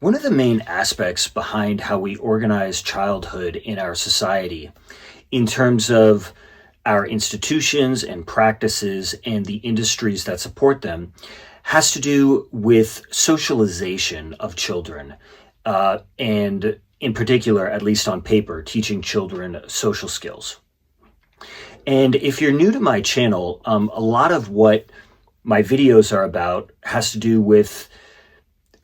One of the main aspects behind how we organize childhood in our society, in terms of our institutions and practices and the industries that support them, has to do with socialization of children, and in particular, at least on paper, teaching children social skills. And if you're new to my channel, a lot of what my videos are about has to do with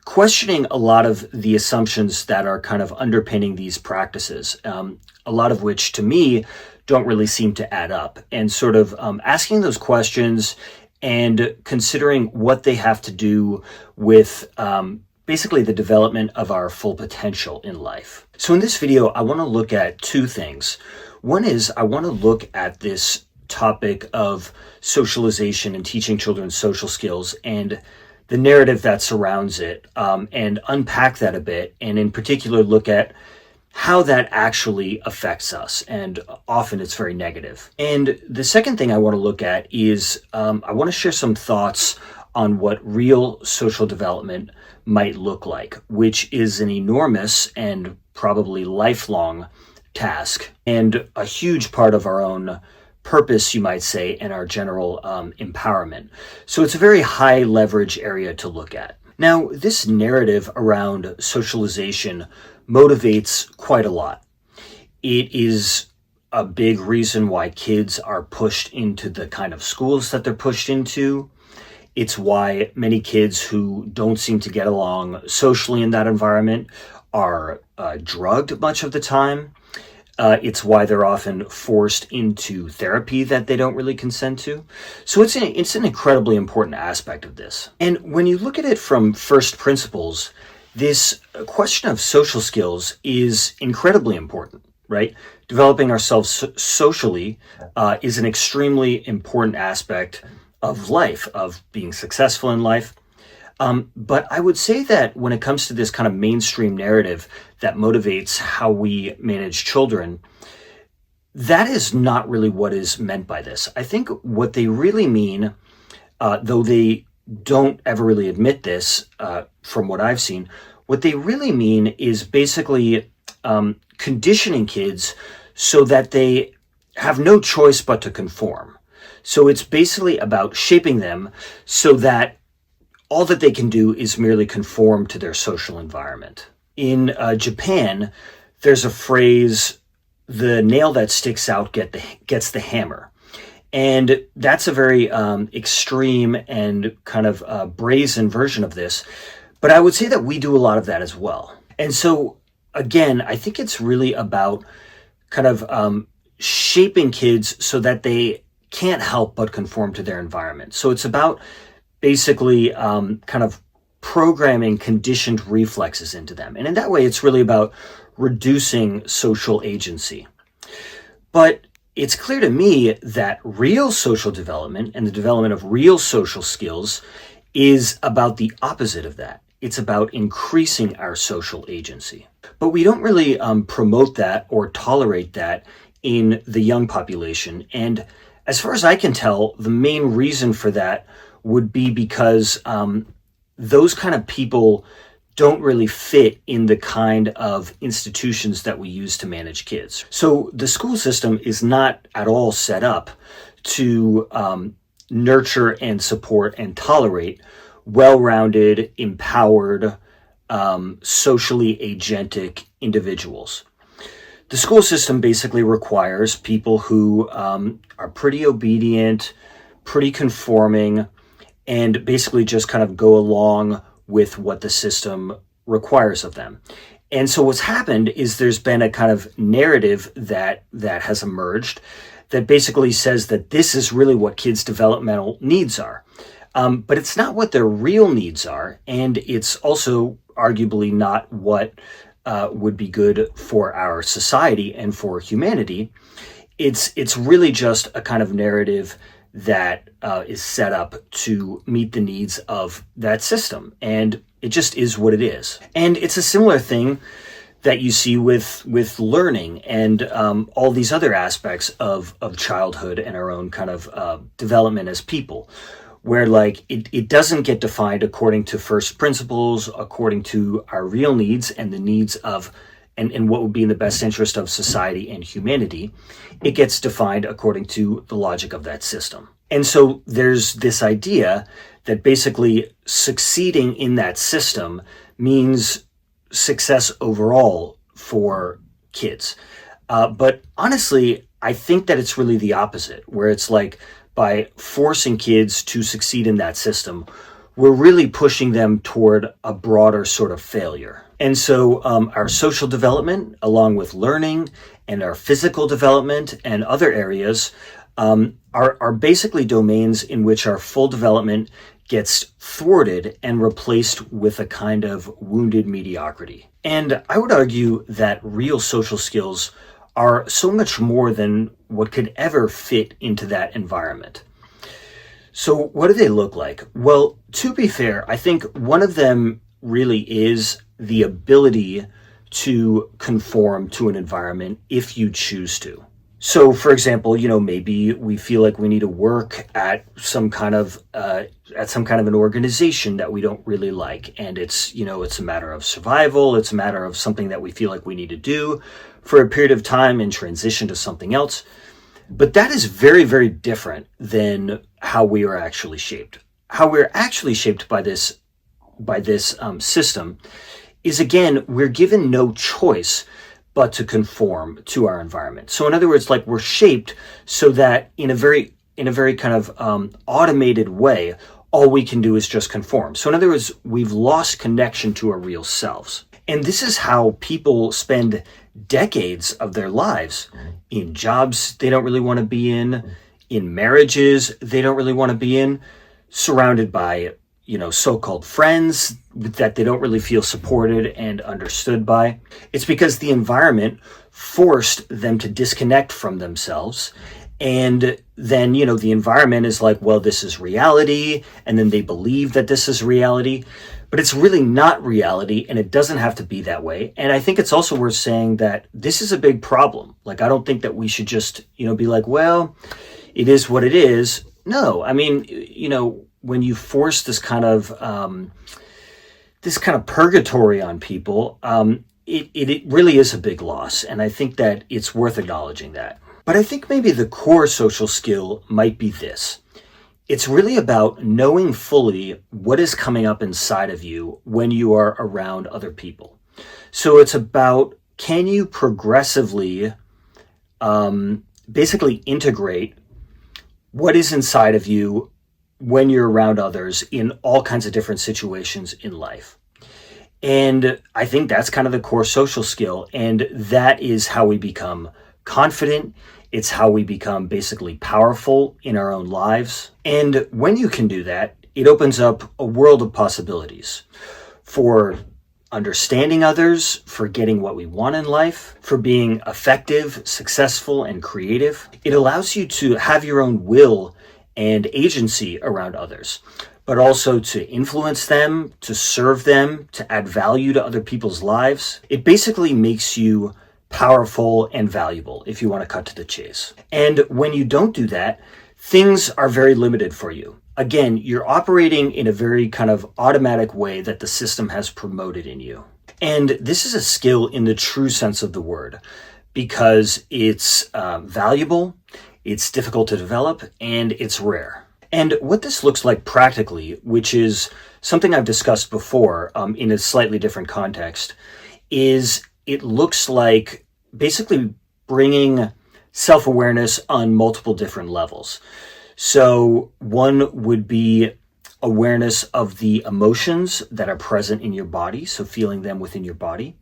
questioning a lot of the assumptions that are kind of underpinning these practices, a lot of which to me don't really seem to add up, and sort of asking those questions and considering what they have to do with basically the development of our full potential in life. So in this video, I want to look at two things. One is I want to look at this topic of socialization and teaching children social skills and the narrative that surrounds it, and unpack that a bit, and in particular look at how that actually affects us, and often it's very negative. And the second thing I want to look at is I want to share some thoughts on what real social development might look like, which is an enormous and probably lifelong task, and a huge part of our own purpose, you might say, and our general empowerment. So it's a very high leverage area to look at. Now, this narrative around socialization motivates quite a lot. It is a big reason why kids are pushed into the kind of schools that they're pushed into. It's why many kids who don't seem to get along socially in that environment are drugged much of the time. It's why they're often forced into therapy that they don't really consent to. So it's an incredibly important aspect of this. And when you look at it from first principles, this question of social skills is incredibly important, right? Developing ourselves socially is an extremely important aspect of life, of being successful in life. But I would say that when it comes to this kind of mainstream narrative that motivates how we manage children, that is not really what is meant by this. I think what they really mean, though they don't ever really admit this, from what I've seen, what they really mean is basically conditioning kids so that they have no choice but to conform. So it's basically about shaping them so that all that they can do is merely conform to their social environment. In Japan, there's a phrase, the nail that sticks out gets the hammer. And that's a very extreme and kind of brazen version of this. But I would say that we do a lot of that as well. And so, again, I think it's really about kind of shaping kids so that they can't help but conform to their environment. So it's about basically kind of programming conditioned reflexes into them. And in that way, it's really about reducing social agency. But it's clear to me that real social development and the development of real social skills is about the opposite of that. It's about increasing our social agency. But we don't really promote that or tolerate that in the young population. And as far as I can tell, the main reason for that would be because those kind of people don't really fit in the kind of institutions that we use to manage kids. So the school system is not at all set up to nurture and support and tolerate well-rounded, empowered, socially agentic individuals. The school system basically requires people who are pretty obedient, pretty conforming, and basically just kind of go along with what the system requires of them. And so what's happened is there's been a kind of narrative that has emerged that basically says that this is really what kids' developmental needs are. But it's not what their real needs are, and it's also arguably not what would be good for our society and for humanity. It's really just a kind of narrative that is set up to meet the needs of that system. And it just is what it is. And it's a similar thing that you see with learning and all these other aspects of childhood and our own kind of development as people, where like it doesn't get defined according to first principles, according to our real needs and the needs of and what would be in the best interest of society and humanity. It gets defined according to the logic of that system. And so there's this idea that basically succeeding in that system means success overall for kids. But honestly, I think that it's really the opposite, where it's like by forcing kids to succeed in that system, we're really pushing them toward a broader sort of failure. And so our social development, along with learning and our physical development and other areas, are basically domains in which our full development gets thwarted and replaced with a kind of wounded mediocrity. And I would argue that real social skills are so much more than what could ever fit into that environment. So what do they look like? Well, to be fair, I think one of them really is the ability to conform to an environment if you choose to. So, for example, maybe we feel like we need to work at some kind of an organization that we don't really like, and it's a matter of survival. It's a matter of something that we feel like we need to do for a period of time and transition to something else. But that is very, very different than how we are actually shaped. How we're actually shaped by this system is, again, we're given no choice but to conform to our environment. So in other words, like we're shaped so that in a very kind of automated way, all we can do is just conform. So in other words, we've lost connection to our real selves. And this is how people spend decades of their lives in jobs they don't really want to be in marriages they don't really want to be in, surrounded by so-called friends that they don't really feel supported and understood by. It's because the environment forced them to disconnect from themselves. And then, the environment is like, well, this is reality. And then they believe that this is reality. But it's really not reality, and it doesn't have to be that way. And I think it's also worth saying that this is a big problem. Like, I don't think that we should just, be like, well, it is what it is. No, I mean, when you force this kind of purgatory on people, it really is a big loss. And I think that it's worth acknowledging that. But I think maybe the core social skill might be this. It's really about knowing fully what is coming up inside of you when you are around other people. So it's about, can you progressively basically integrate what is inside of you when you're around others in all kinds of different situations in life. And I think that's kind of the core social skill. And that is how we become confident. It's how we become basically powerful in our own lives. And when you can do that, it opens up a world of possibilities for understanding others, for getting what we want in life, for being effective, successful, and creative. It allows you to have your own will and agency around others, but also to influence them, to serve them, to add value to other people's lives. It basically makes you powerful and valuable, if you want to cut to the chase. And when you don't do that, things are very limited for you. Again, you're operating in a very kind of automatic way that the system has promoted in you. And this is a skill in the true sense of the word, because it's valuable, it's difficult to develop, and it's rare. And what this looks like practically, which is something I've discussed before in a slightly different context, is it looks like basically bringing self-awareness on multiple different levels. So one would be awareness of the emotions that are present in your body, so feeling them within your body.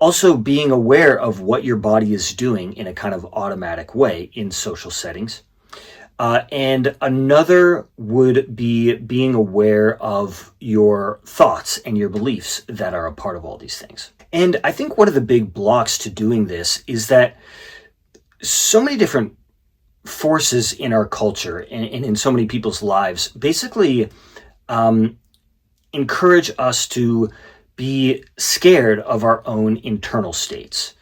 Also being aware of what your body is doing in a kind of automatic way in social settings. And another would be being aware of your thoughts and your beliefs that are a part of all these things. And I think one of the big blocks to doing this is that so many different forces in our culture and in so many people's lives basically encourage us to be scared of our own internal states,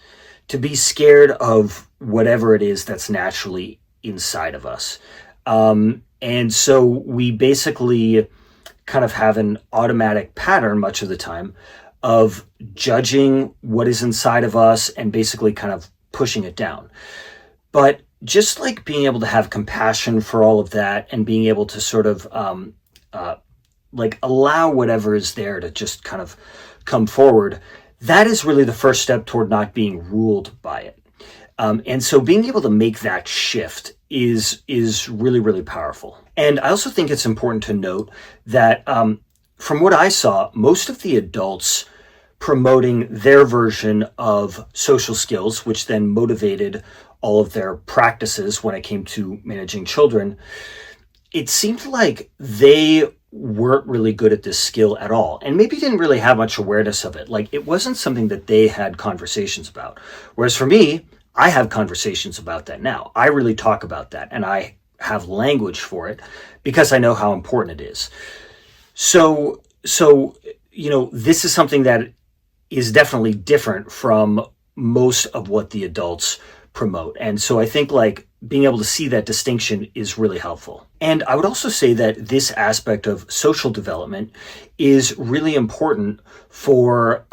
to be scared of whatever it is that's naturally inside of us. And so we basically kind of have an automatic pattern much of the time of judging what is inside of us and basically kind of pushing it down. But just like being able to have compassion for all of that and being able to sort of like allow whatever is there to just kind of come forward, that is really the first step toward not being ruled by it. And so being able to make that shift is really, really powerful. And I also think it's important to note that from what I saw, most of the adults promoting their version of social skills, which then motivated all of their practices when it came to managing children, it seemed like they weren't really good at this skill at all, and maybe didn't really have much awareness of it. Like, it wasn't something that they had conversations about. Whereas for me, I have conversations about that now. I really talk about that, and I have language for it because I know how important it is. So this is something that is definitely different from most of what the adults promote. And so I think like being able to see that distinction is really helpful. And I would also say that this aspect of social development is really important for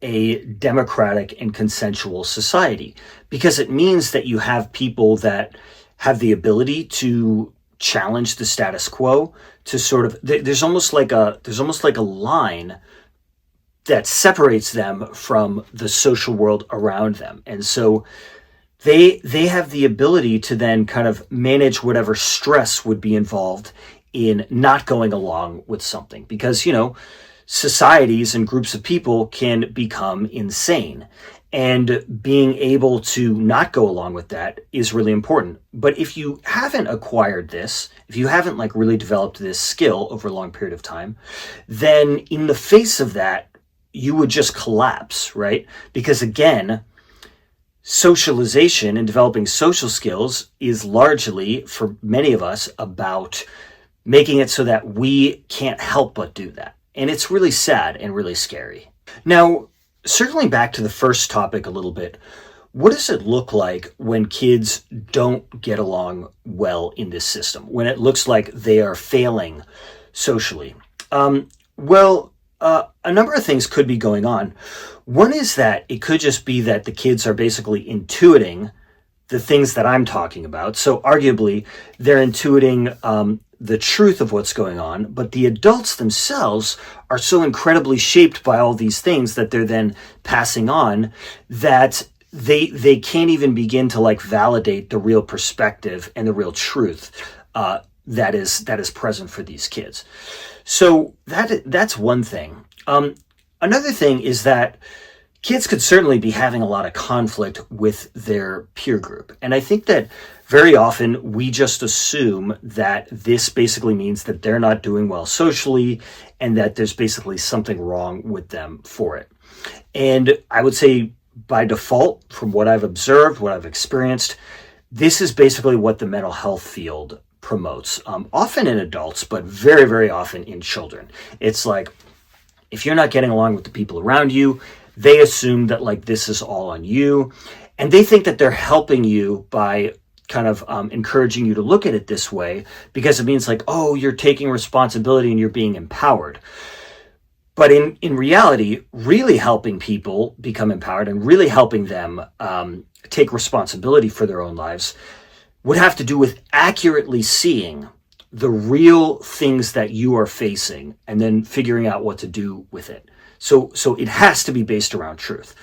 a democratic and consensual society, because it means that you have people that have the ability to challenge the status quo, to sort of, there's almost like a line that separates them from the social world around them. And so they have the ability to then kind of manage whatever stress would be involved in not going along with something, because, societies and groups of people can become insane, and being able to not go along with that is really important. But if you haven't acquired this, if you haven't like really developed this skill over a long period of time, then in the face of that, you would just collapse, right? Because again, socialization and developing social skills is largely, for many of us, about making it so that we can't help but do that. And it's really sad and really scary. Now, circling back to the first topic a little bit, what does it look like when kids don't get along well in this system, when it looks like they are failing socially? A number of things could be going on. One is that it could just be that the kids are basically intuiting the things that I'm talking about. So arguably, they're intuiting the truth of what's going on, but the adults themselves are so incredibly shaped by all these things that they're then passing on that they can't even begin to like validate the real perspective and the real truth that is present for these kids. So that's one thing. Another thing is that kids could certainly be having a lot of conflict with their peer group. And I think that very often we just assume that this basically means that they're not doing well socially and that there's basically something wrong with them for it. And I would say by default, from what I've observed, what I've experienced, this is basically what the mental health field promotes, often in adults, but very, very often in children. It's like, if you're not getting along with the people around you, they assume that like this is all on you, and they think that they're helping you by kind of encouraging you to look at it this way, because it means like, oh, you're taking responsibility and you're being empowered. But in reality, really helping people become empowered and really helping them take responsibility for their own lives would have to do with accurately seeing the real things that you are facing and then figuring out what to do with it. So it has to be based around truth.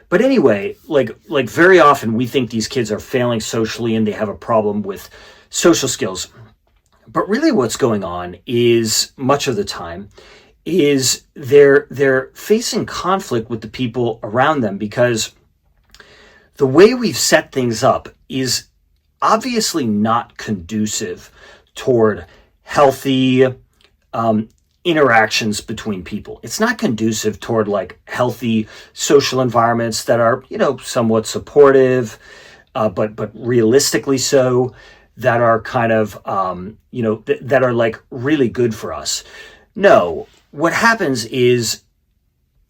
But anyway, like very often we think these kids are failing socially and they have a problem with social skills. But really what's going on is, much of the time, is they're facing conflict with the people around them, because the way we've set things up is obviously not conducive toward healthy interactions between people. It's not conducive toward like healthy social environments that are, somewhat supportive, but realistically so, that are kind of, that are like really good for us. No, what happens is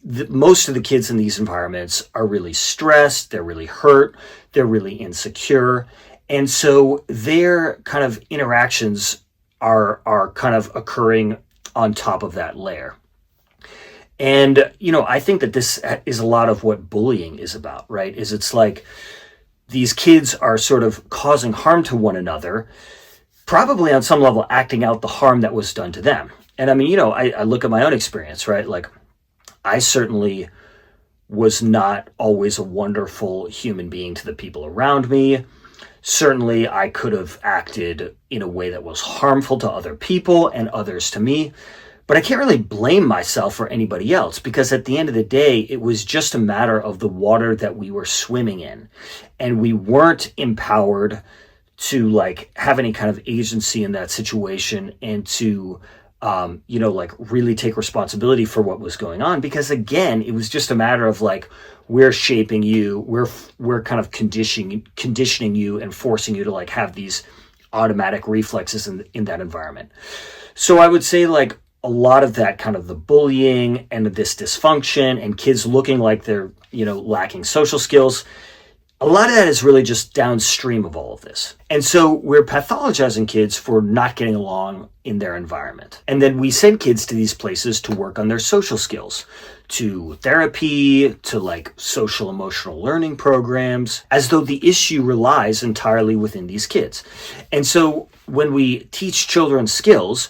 most of the kids in these environments are really stressed, they're really hurt, they're really insecure. And so their kind of interactions are kind of occurring on top of that layer. And, I think that this is a lot of what bullying is about, right? It's like these kids are sort of causing harm to one another, probably on some level acting out the harm that was done to them. And I mean, I look at my own experience, right? Like, I certainly was not always a wonderful human being to the people around me. Certainly, I could have acted in a way that was harmful to other people and others to me. But I can't really blame myself or anybody else, because at the end of the day, it was just a matter of the water that we were swimming in. And we weren't empowered to like have any kind of agency in that situation and to, like really take responsibility for what was going on. Because again, it was just a matter of like, we're shaping you, we're kind of conditioning you and forcing you to like have these automatic reflexes in that environment. So I would say like, a lot of that kind of the bullying and this dysfunction and kids looking like they're, lacking social skills, a lot of that is really just downstream of all of this. And so we're pathologizing kids for not getting along in their environment. And then we send kids to these places to work on their social skills, to therapy, to like social emotional learning programs, as though the issue relies entirely within these kids. And so when we teach children skills,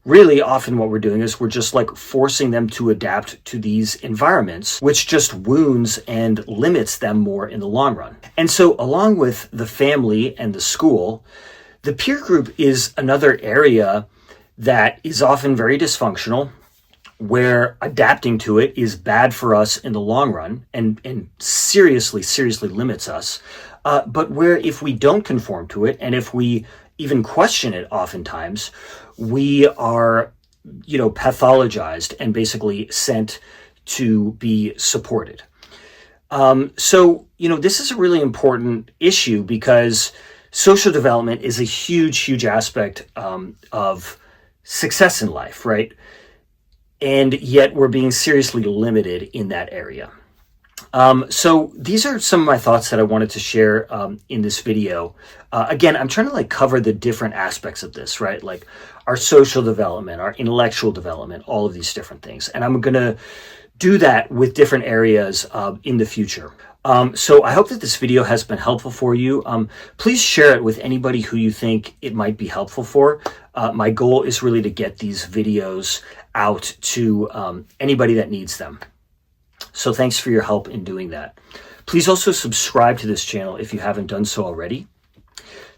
really often what we're doing is we're just like forcing them to adapt to these environments, which just wounds and limits them more in the long run. And so along with the family and the school, the peer group is another area that is often very dysfunctional, where adapting to it is bad for us in the long run and seriously limits us. But where if we don't conform to it, and if we even question it oftentimes, we are, pathologized and basically sent to be supported. So, this is a really important issue because social development is a huge aspect of success in life, right? And yet we're being seriously limited in that area. So these are some of my thoughts that I wanted to share in this video. Again, I'm trying to like cover the different aspects of this, right? Like our social development, our intellectual development, all of these different things. And I'm going to do that with different areas in the future. So I hope that this video has been helpful for you. Please share it with anybody who you think it might be helpful for. My goal is really to get these videos out to anybody that needs them. So thanks for your help in doing that. Please also subscribe to this channel if you haven't done so already.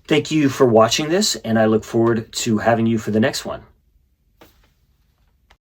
Thank you for watching this, and I look forward to having you for the next one.